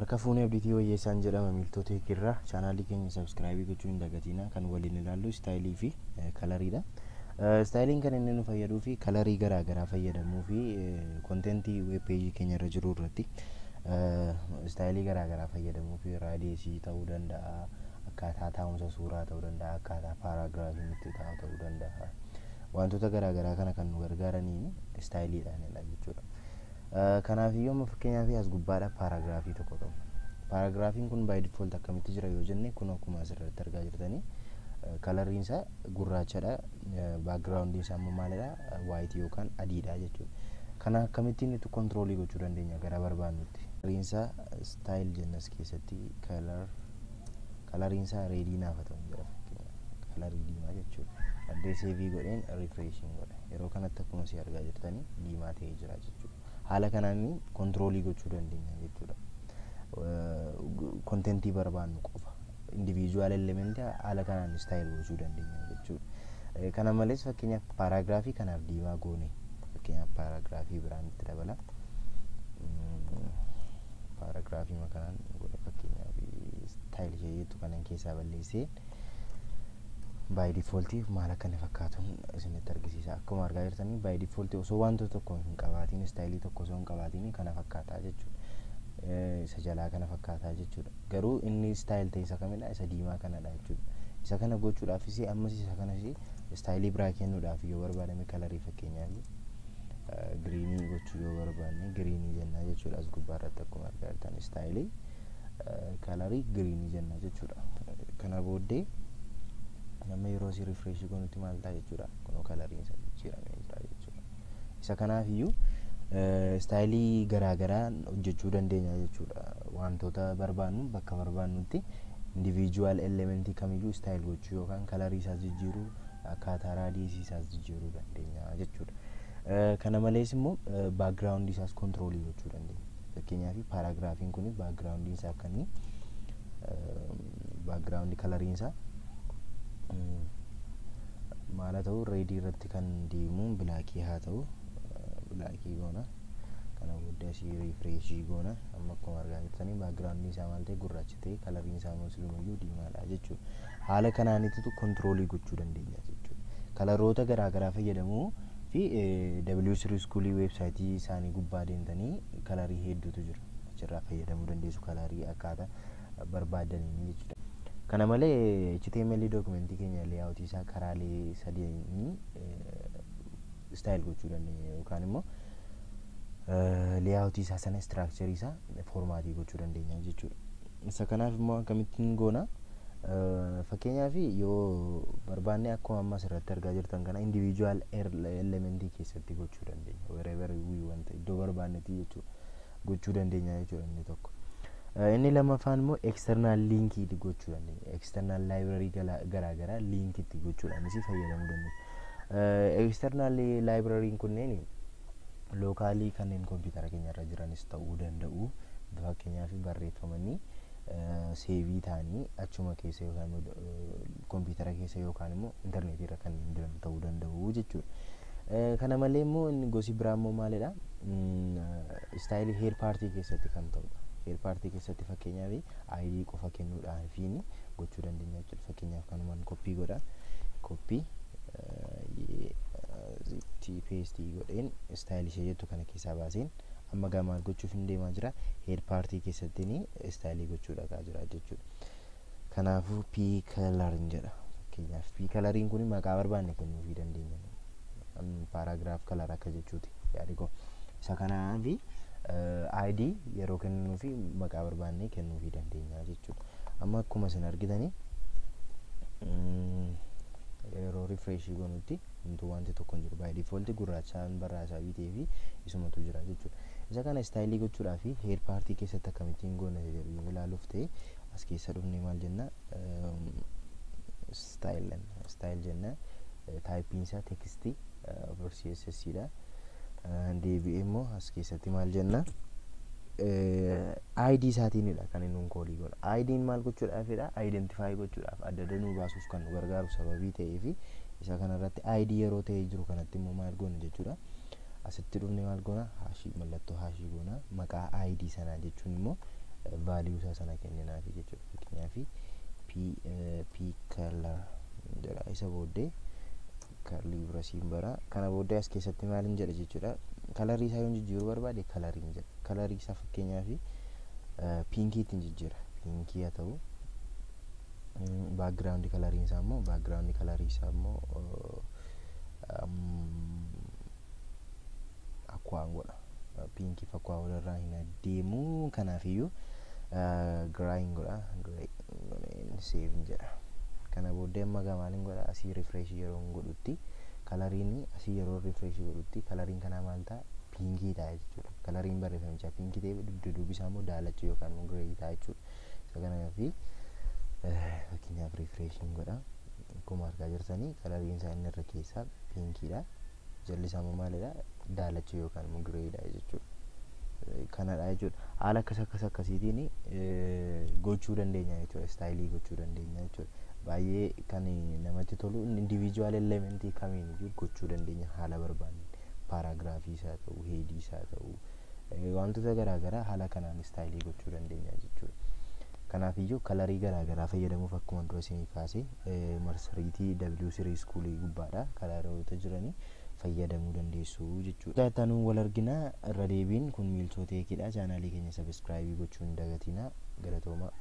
Harka fuunee abdiitii wayyeessaan jedhama miltoota irraa chaanaalii keenya sabskraayibii gochuu hin dagatina. Kan waliin ilaallu istaayilii fi kalariidha. Istaayiliin kan inni nu fayyaduu fi kalarii garaa garaa fayyadamuu fi kontentii weeb peejii keenya irra jiru irratti istaayilii garaa garaa fayyadamuu fi raadiyeesii ta'uu danda'a, akkaataa taa'umsa suuraa ta'uu danda'a, akkaataa paaraagiraafii nutti taa'u ta'uu danda'a. Wantoota garaa garaa kana kan nu gargaaraniin istaayiliidhaanidha jechuudha. Kanaafiyyuu amma fakkeenyaaf as gubbaadha paaraagiraafii tokko qabna. Paaraagiraafiin kun by default akkamitti jira yoo jenne kun akkuma asirratti argaa jirtanii kalariin isaa gurraachadha, baakgiraawundiin isaa immoo maalidha, waayitii yookaan adiidha jechuudha. Kana akkamittiin nuti kontiroolii gochuu dandeenya gara barbaannutti. Kalariin isaa staayil jennas keessatti kalariin isaa reedii naafa ta'u jira fakkeenyaaf kalarii diimaa jechuudha. Addee seevii godheen rifreeshiin godhe yeroo kanatti akkuma si argaa jirtanii diimaa ta'ee jira jechuudha. Haala kanaan kontiroolii gochuu dandeenya jechuudha. Kontentii barbaannu qofa individual element haala kanaan istaayil gochuu dandeenya jechuudha. Kana malees fakkeenyaaf paaraagiraafii kanaaf diimaa goone fakkeenyaaf paaraagiraafii biraan itti dabala. Paaraagiraafii makanaan godhe fakkeenyaaf istaayil ishee jettu kanan keessaa balleessee by default maal akka inni fakkaatu isinitti argisiisa. Akkuma argaa jirtanii by default osoo wantoota tokko hin qabaatiin istaayilii tokko osoo hin qabaatiin kana fakkaataa jechuudha. Isa jalaa kana fakkaataa jechuudha. Garuu inni istaayil ta'e isa kamidha? Isa diimaa kanadha jechuudha. Isa kana gochuudhaafis ammas isa kanas istaayilii biraa kennuudhaaf yoo barbaadame kalarii fakkeenyaaf giriinii gochuu yoo barbaanne giriinii jenna jechuudha. As gubbaarratti akkuma argaa jirtan istaayilii kalarii giriinii jenna jechuudha. Kana booddee nama yeroo si rifreeshii goonutti maal ta'a jechuudha. Kunoo kalariin isaa jijjiiramee jira jechuudha. Isa kanaafiyyu istaayilii garaa garaa hojjechuu dandeenya jechuudha. Wantoota barbaannu bakka barbaannutti individual elementii kamiyyuu istaayil gochuu yookaan kalarii isaas jijjiiruu akkaataa raadiyeesii isaas jijjiiruu dandeenya jechuudha. Kana malees immoo baakgiraawundii isaas kontiroolii gochuu dandeenya. Fakkeenyaaf paaraagiraafiin kun baakgiraawundiin isaa akkanii baakgiraawundii kalariin isaa maal haa ta'u reedii irratti kan deemu bilaakii haa ta'u bilaakii goona. Kana booddee asii rifreeshii goona. Amma akkuma argaa jirtanii baakgiraawundiin isaa maal ta'e gurraacha ta'e kalariin isaa musliimuyyuu diimaadha jechuudha. Haala kanaanitti kontiroolii gochuu dandeenya jechuudha. Kalaroota garaa garaa fayyadamuu fi W3 School websaayitii isaanii gubbaa deemtanii kalarii hedduutu jira. Achirraa fayyadamuu dandeessu kalarii akkaataa barbaadaniin jechuudha. Kana malee HTML dokumentii keenya layout isaa karaalee sadiin istaayil gochuu dandeenya yookaan immoo layout isaa sana structure isaa formatii gochuu dandeenya jechuudha. Isa kanaaf immoo akkamittiin goona? Fakkeenyaaf yoo barbaanne akkuma amma asirratti argaa jirtan kana individual elementii keessatti gochuu dandeenya. Wherever we want iddoo barbaannetti jechuudha gochuu dandeenya jechuudha inni tokko. Inni lamaffaan immoo external linkii gochuu dandeenya. External library garaa garaa linkiitti gochuudhaan isii fayyadamuu dandeenya. External library kunneen lookaalii kanneen kompiitara keenya irra jiranis ta'uu danda'u. Fakkeenyaaf barreeffamanii seevii ta'anii achuma keessa yookaan kompiitara keessa yookaan immoo intarneetii irra kanneen jiran ta'uu danda'u jechuudha. Kana malee immoo inni gosi biraa immoo maalidha? Istaayilii heer paartii keessatti kan ta'udha. Heer paartii keessatti fakkeenyaaf ID qofa kennuudhaan gochuu dandeenya jechuudha. Fakkeenyaaf kanumaan koppii godha. Koppii paste godheen istaayilii ishee jettu kana keessaa baaseen amma gamaan gochuuf hin deemaa jira. Heer paartii keessatti istaayilii gochuudhaaf jira jechuudha. Kanaafuu P coloriin jedha. Fakkeenyaaf P coloriin kun maqaa barbaanne kennuufii dandeenya. Paaraagiraaf kalar akka jechuuti yaadi koo. Isa kanaafi ID yeroo kennuufi maqaa barbaanne kennuufii dandeenya jechuudha. Amma akkuma isin argitanii yeroo rifreeshii goonutti wanti tokko hin jiru. By default gurraachaan barraasaa bitee fi isumatu jira jechuudha. Isa kana istaayilii gochuudhaaf heer paartii keessatti akkamittiin goona jedhu ilaaluuf ta'e as keessa dhufnee maal jenna istaayil jenna. Taayipiin isaa tekstii CSS dha. Deebi'ee immoo as keessatti maal jenna ID isaatiinidha kan inni koolii godha. ID'n maal gochuudhaafidha? Identify gochuudhaaf adda adda nu baasuuf kan nu gargaaru sababii ta'eef isa kanarratti ID yeroo ta'ee jiru kanatti immoo maal goona jechuudha. Asitti dhufnee maal goona? Haashii mallattoo haashii goona. Maqaa ID sanaa jechuun immoo value isaa sana kenninaafi jechuudha. Fakkeenyaaf p color jedha isa booddee curly brashiin bara kana booddee as keessatti maalin jedha jechuudha. Kalarii isaa yoo jijjiiruu barbaade kalariin jedha. Kalarii isaa fakkeenyaaf pinkiitiin jijjiira. Pinkii haa ta'u background kalariin isaa immoo background kalarii isaa immoo aquaan godha. Pinkii fakkoo walirraa hin adeemu kanaafiyyuu graying godha. Save jedha. Kana booddee amma maaliin godha asii refresh yeroo godhutti kalariin asii yeroo refresh godhutti kalariin kana maal ta'a pinkii ta'a jechuudha. Kalariin barreeffamichaa pinkii ta'e duubi isaa immoo daalacha yookaan immoo gray ta'a jechuudha. Isa kanaafi fakkeenyaaf refreshing godha. Akkuma argaa jirtanii kalariin isaa inni irra keessaa pinkiidha. Jalli isaa immoo maalidha daalacha yookaan immoo grayidha jechuudha. Kanadha jechuudha. Haala akkasiitiin gochuu dandeenya jechuudha. Istaayilii gochuu dandeenya jechuudha. Baay'ee kan namatti tolu individual elementii kamiin iyyuu gochuu dandeenya haala barbaanne. Paragraafii isaa ta'u, heedii isaa ta'u, wantoota garaagaraa haala kanaan istaayilii gochuu dandeenya jechuudha. Kanaafiyyuu kalarii garaagaraa fayyadamuuf akkuma dura isinii kaase marsariitii W3 Schoolii gubbaadha. Kalaroota jiranii fayyadamuu dandeessu jechuudha. Taanuu wal arginaa irra deebiin kun Miiltoo Teekidha. Chaanaalii keenya sabiskiraaybii gochuu hin dagatinaa. Galatooma.